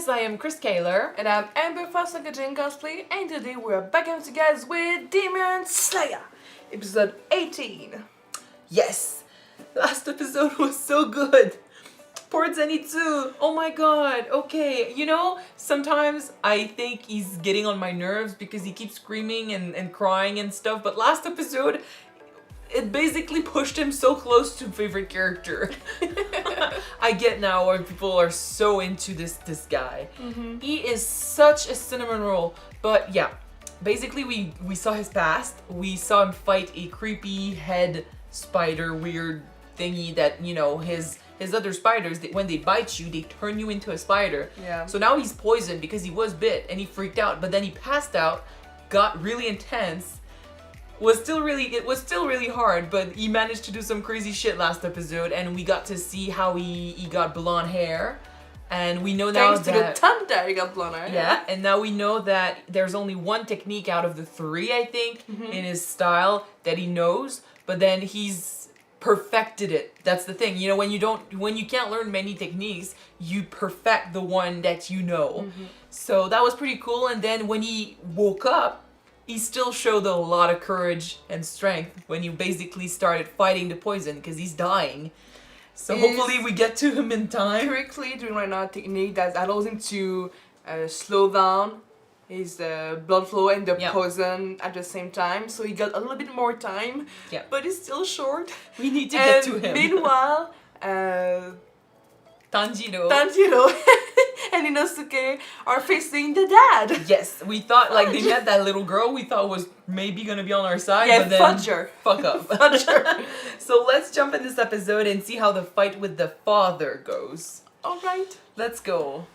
guys, I am Chris Kaler. And I'm Amber Jane Cosplay, and today we're back at you guys with Demon Slayer, episode 18. Yes! Last episode was so good! Poor Zenitsu! Oh my god, okay. You know, sometimes I think he's getting on my nerves because he keeps screaming and crying and stuff, but last episode, it basically pushed him so close to favorite character. I get now why people are so into this guy. Mm-hmm. He is such a cinnamon roll. But yeah, basically we saw his past. We saw him fight a creepy head spider weird thingy that, you know, his other spiders, when they bite you, they turn you into a spider. Yeah. So now he's poisoned because he was bit and he freaked out. But then he passed out, got really intense. It was still really hard, but he managed to do some crazy shit last episode, and we got to see how he got blonde hair, and we know now Thanks to the thunder, he got blonde hair. Yeah, and now we know that there's only one technique out of the three, I think, in his style that he knows, but then he's perfected it. That's the thing. You know, when you can't learn many techniques, you perfect the one that you know. So that was pretty cool, and then when he woke up, he still showed a lot of courage and strength when you basically started fighting the poison because he's dying. So hopefully we get to him in time. Quickly doing right now a technique that allows him to slow down his blood flow and the poison at the same time. So he got a little bit more time, but it's still short. We need to get to him. Meanwhile, Tanjiro and Inosuke are facing the dad. Yes, we thought like they met that little girl we thought was maybe gonna be on our side, yeah, but then fudger. Fuck up. Fudger. So let's jump in this episode and see how the fight with the father goes. Alright. Let's go.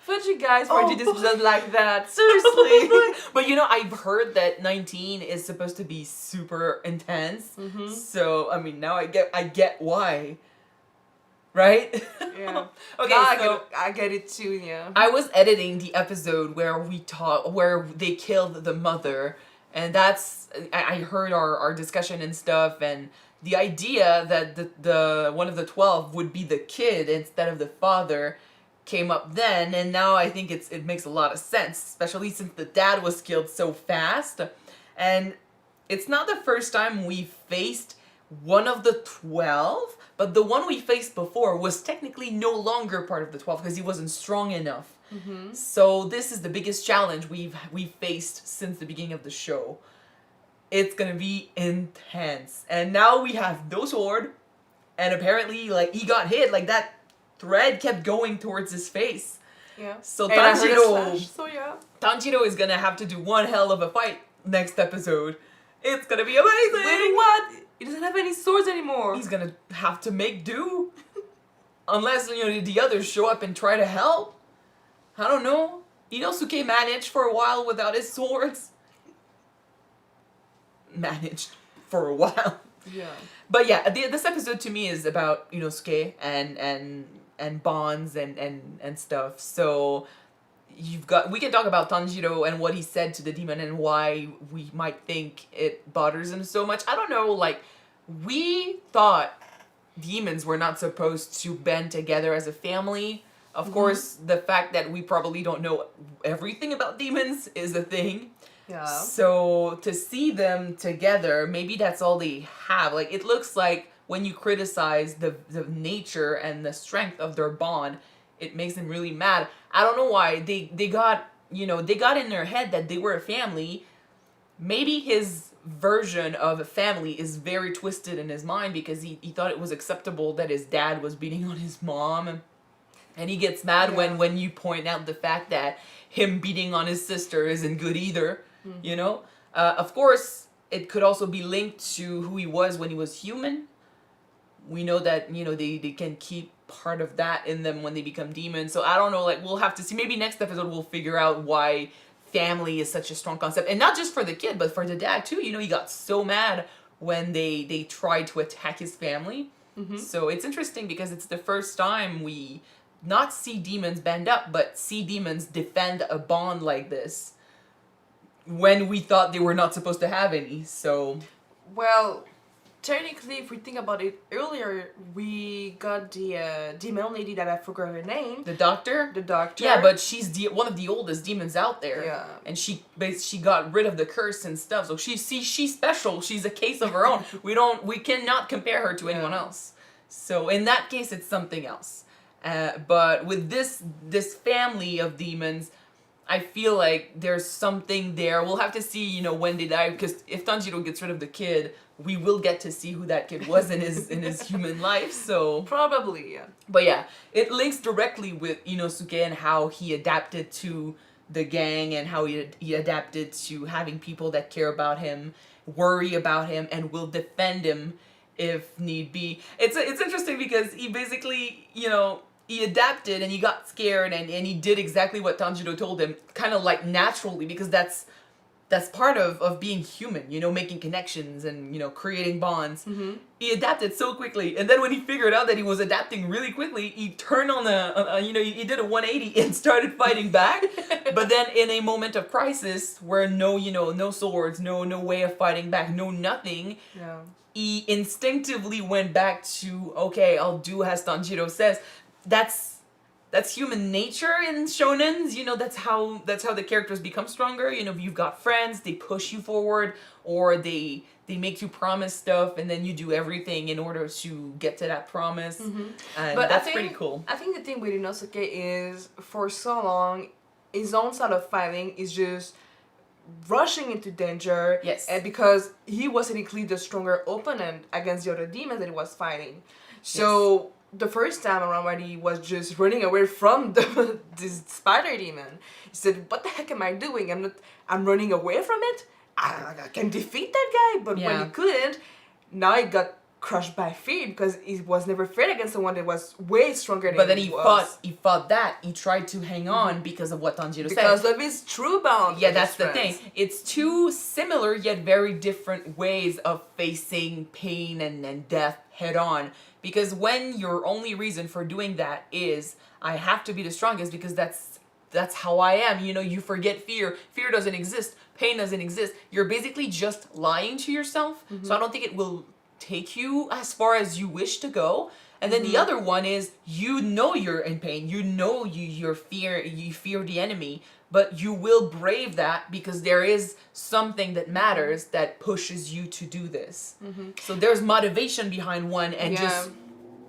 Fudgy guys, why did this episode like that? Seriously. But you know, I've heard that 19 is supposed to be super intense. So I mean, now I get why. Right? Yeah. Okay, now so I get it too, yeah. I was editing the episode where they killed the mother, and I heard our discussion and stuff, and the idea that the one of the 12 would be the kid instead of the father came up then, and now I think it makes a lot of sense, especially since the dad was killed so fast. And it's not the first time we faced one of the 12, but the one we faced before was technically no longer part of the 12 because he wasn't strong enough. So this is the biggest challenge we've faced since the beginning of the show. It's gonna be intense. And now we have no sword, and apparently like he got hit, like that thread kept going towards his face. Yeah. So Tanjiro is gonna have to do one hell of a fight next episode. It's gonna be amazing. Wait, what? He doesn't have any swords anymore. He's gonna have to make do. Unless, you know, the others show up and try to help. I don't know. Inosuke managed for a while without his swords. Managed for a while. Yeah. But yeah, this episode to me is about Inosuke and bonds and stuff. So we can talk about Tanjiro and what he said to the demon and why we might think it bothers him so much. I don't know, like, we thought demons were not supposed to band together as a family. Of course, the fact that we probably don't know everything about demons is a thing. Yeah. So to see them together, maybe that's all they have. Like, it looks like when you criticize the nature and the strength of their bond, it makes them really mad. I don't know why. They got in their head that they were a family. Maybe his version of a family is very twisted in his mind because he thought it was acceptable that his dad was beating on his mom. And he gets mad when you point out the fact that him beating on his sister isn't good either. You know? Of course, it could also be linked to who he was when he was human. We know that, you know, they can keep part of that in them when they become demons. So I don't know, like, we'll have to see. Maybe next episode we'll figure out why family is such a strong concept. And not just for the kid, but for the dad too. You know, he got so mad when they tried to attack his family. So it's interesting because it's the first time we not see demons band up, but see demons defend a bond like this. when we thought they were not supposed to have any. So, well, technically, if we think about it, earlier we got the demon lady that I forgot her name. the doctor. The doctor. Yeah, but she's one of the oldest demons out there. Yeah. And she got rid of the curse and stuff. So she's special. She's a case of her own. We cannot compare her to anyone else. So in that case, it's something else. But with this family of demons, I feel like there's something there. We'll have to see, when they die, because if Tanjiro gets rid of the kid, we will get to see who that kid was in his human life. So probably, yeah. But yeah, it links directly with Inosuke and how he adapted to the gang and how he adapted to having people that care about him, worry about him, and will defend him if need be. It's interesting because he basically, he adapted and he got scared and he did exactly what Tanjiro told him, kind of like naturally, because that's part of being human, making connections and, creating bonds. Mm-hmm. He adapted so quickly. And then when he figured out that he was adapting really quickly, he turned he did a 180 and started fighting back. But then in a moment of crisis where no swords, no way of fighting back, no nothing, he instinctively went back to, okay, I'll do as Tanjiro says. That's human nature in shonens. That's how the characters become stronger. You've got friends, they push you forward, or they make you promise stuff, and then you do everything in order to get to that promise. Mm-hmm. And but that's pretty cool. I think the thing with Inosuke is, for so long, his own style of fighting is just rushing into danger. Yes. And because he was technically the stronger opponent against the other demons that he was fighting. So the first time around when he was just running away from this spider demon, he said, "What the heck am I doing? I'm running away from it? I can defeat that guy." But when he couldn't, now he got crushed by fear because he was never afraid against someone that was way stronger than him. But then he fought that. He tried to hang on because of what Tanjiro said. Because of his true bond. Yeah, that's the thing. It's two similar yet very different ways of facing pain and death head on. Because when your only reason for doing that is, I have to be the strongest because that's how I am. You forget fear. Fear doesn't exist. Pain doesn't exist. You're basically just lying to yourself. Mm-hmm. So I don't think it will take you as far as you wish to go. And then the other one is, you're in pain. You fear the enemy, but you will brave that because there is something that matters that pushes you to do this. Mm-hmm. So there's motivation behind one and just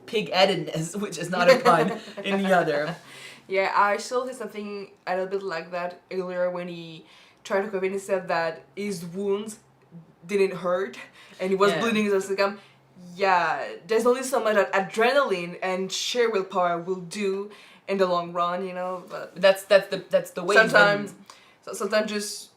pig-headedness, which is not a pun, in the other. Yeah, I still did something a little bit like that earlier when he tried to convince himself that his wounds didn't hurt and he was bleeding his stomach. Yeah, there's only so much that adrenaline and sheer willpower will do in the long run, But that's the way. Sometimes just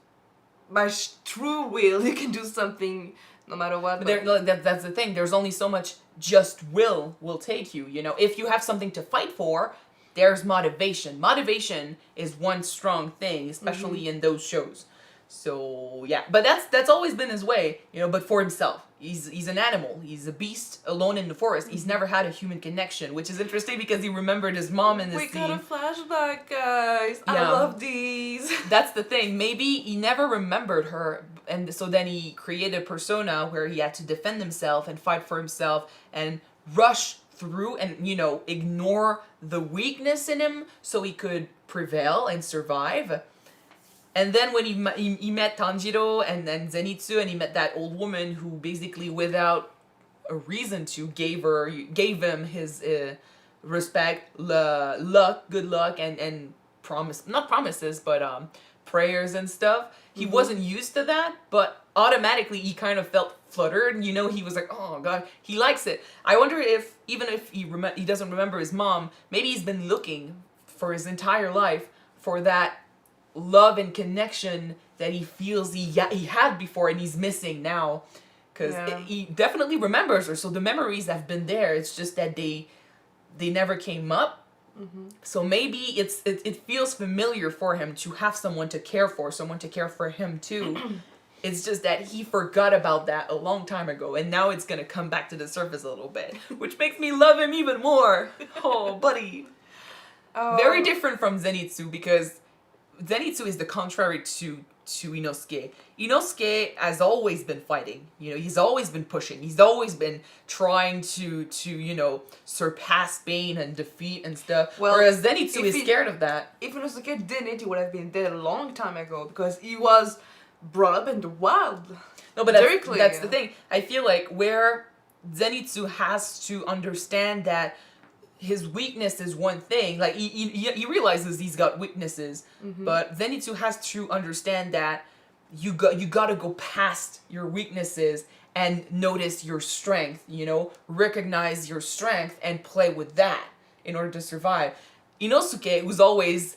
by true will, you can do something no matter what. But that's the thing. There's only so much just will take you. If you have something to fight for, there's motivation. Motivation is one strong thing, especially in those shows. So yeah, but that's always been his way, but for himself. He's an animal. He's a beast alone in the forest. He's never had a human connection, which is interesting because he remembered his mom in this scene. We got a flashback, guys. I love these. That's the thing. Maybe he never remembered her, and so then he created a persona where he had to defend himself and fight for himself and rush through and, ignore the weakness in him so he could prevail and survive. And then when he met Tanjiro and then Zenitsu, and he met that old woman who basically, without a reason to, gave him his respect, good luck, and not promises, but prayers and stuff. He wasn't used to that, but automatically he kind of felt fluttered. He was like, oh god, he likes it. I wonder if, even if he doesn't remember his mom, maybe he's been looking for his entire life for that love and connection that he feels he had before and he's missing now, because he definitely remembers her, so the memories have been there. It's just that they never came up. So maybe it feels familiar for him to have someone to care for him too. It's just that he forgot about that a long time ago, and now it's gonna come back to the surface a little bit, which makes me love him even more. Oh buddy. Very different from Zenitsu, because Zenitsu is the contrary to to Inosuke. Inosuke has always been fighting. You know, he's always been pushing. He's always been trying to surpass pain and defeat and stuff. Well, whereas Zenitsu if is he- scared of that. If Inosuke didn't, he would have been dead a long time ago because he was brought up in the wild. No, but Directly, that's yeah. the thing. I feel like where Zenitsu has to understand that his weakness is one thing. Like he realizes he's got weaknesses, but Zenitsu has to understand that you got to go past your weaknesses and notice your strength. You know, recognize your strength and play with that in order to survive. Inosuke, who's always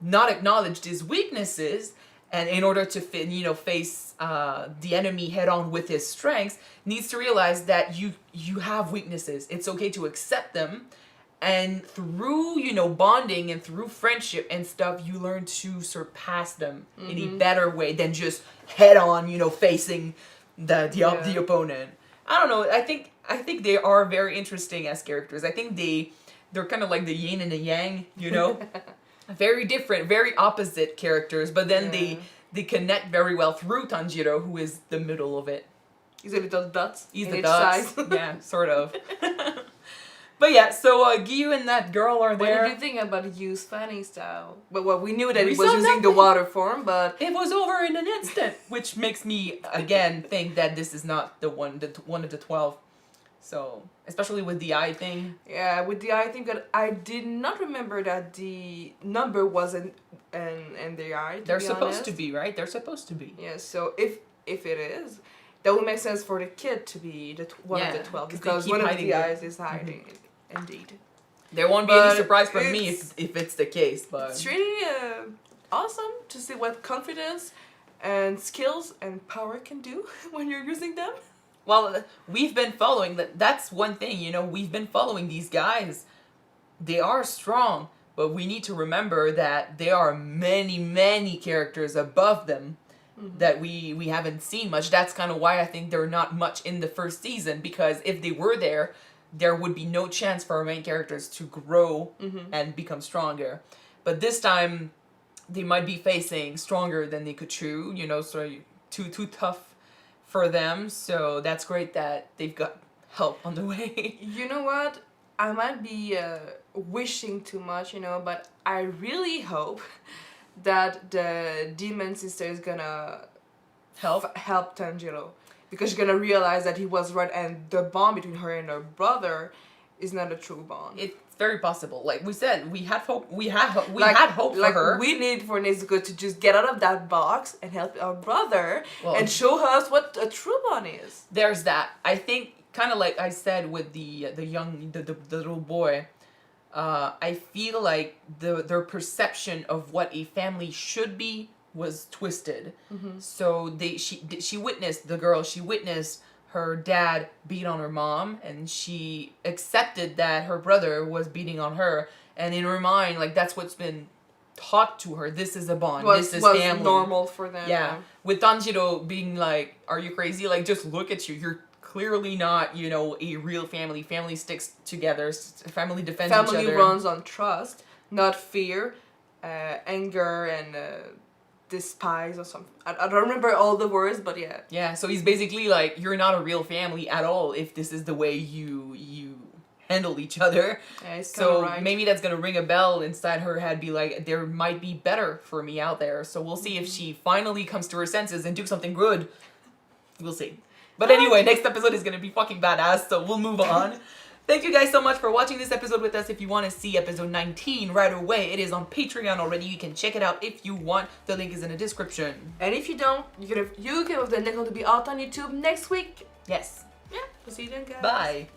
not acknowledged his weaknesses, and in order to face the enemy head on with his strengths, needs to realize that you have weaknesses. It's okay to accept them. And through, bonding and through friendship and stuff, you learn to surpass them in a better way than just head on, facing the opponent. I don't know. I think they are very interesting as characters. I think they're kind of like the yin and the yang, very different, very opposite characters. But then they connect very well through Tanjiro, who is the middle of it. He's a little dots. He's in the each dots. side. Yeah, sort of. But yeah, so Gyu and that girl are there. What did you think about Yu's fighting style? Well, we knew that We he was saw using the nothing. water form, but It was over in an instant, which makes me again think that this is not the one of the 12. So, especially with the eye thing. yeah, with the eye thing, that I did not remember that the number wasn't in the eye. They're be supposed honest. to be, right? They're supposed to be. Yeah, so if it is, that would make sense for the kid to be one of the 12 'cause they because keep one of hiding the it. eyes is hiding. Indeed, There won't be But any surprise from me it's- if it's the case, but it's really awesome to see what confidence and skills and power can do when you're using them. well, we've been following that. That's one thing, we've been following these guys. They are strong, but we need to remember that there are many, many characters above them that we haven't seen much. That's kind of why I think they're not much in the first season, because if they were there would be no chance for our main characters to grow and become stronger. But this time, they might be facing stronger than they could chew, so too tough for them. So that's great that they've got help on the way. You know what? I might be wishing too much, but I really hope that the demon sister is gonna help Tanjiro. Because you're gonna realize that he was right, and the bond between her and her brother is not a true bond. It's very possible. Like we said, we had hope. We had hope for her. We need for Nezuko to just get out of that box and help our brother Well, and show us what a true bond is. There's that. I think, kind of like I said with the little boy. I feel like their perception of what a family should be was twisted. So she witnessed her dad beat on her mom, and she accepted that her brother was beating on her, and in her mind, like, that's what's been taught to her. This is a bond. This is was family. normal for them. Yeah. With Tanjiro being like, "Are you crazy? Like, just look at you. You're clearly not, a real family. Family sticks together. Family defends each Family other." runs on trust, not fear, anger, and despise or something. I don't remember all the words, but yeah. Yeah, so he's basically like, you're not a real family at all if this is the way you handle each other. Yeah, it's So right. maybe that's gonna ring a bell inside her head, be like, there might be better for me out there. So we'll see if she finally comes to her senses and do something good. We'll see. But anyway, next episode is gonna be fucking badass, so we'll move on. Thank you guys so much for watching this episode with us. If you want to see episode 19 right away, it is on Patreon already. You can check it out if you want. The link is in the description. And if you don't, you can have the next one to be out on YouTube next week. Yes. Yeah, we'll see you then, guys. Bye.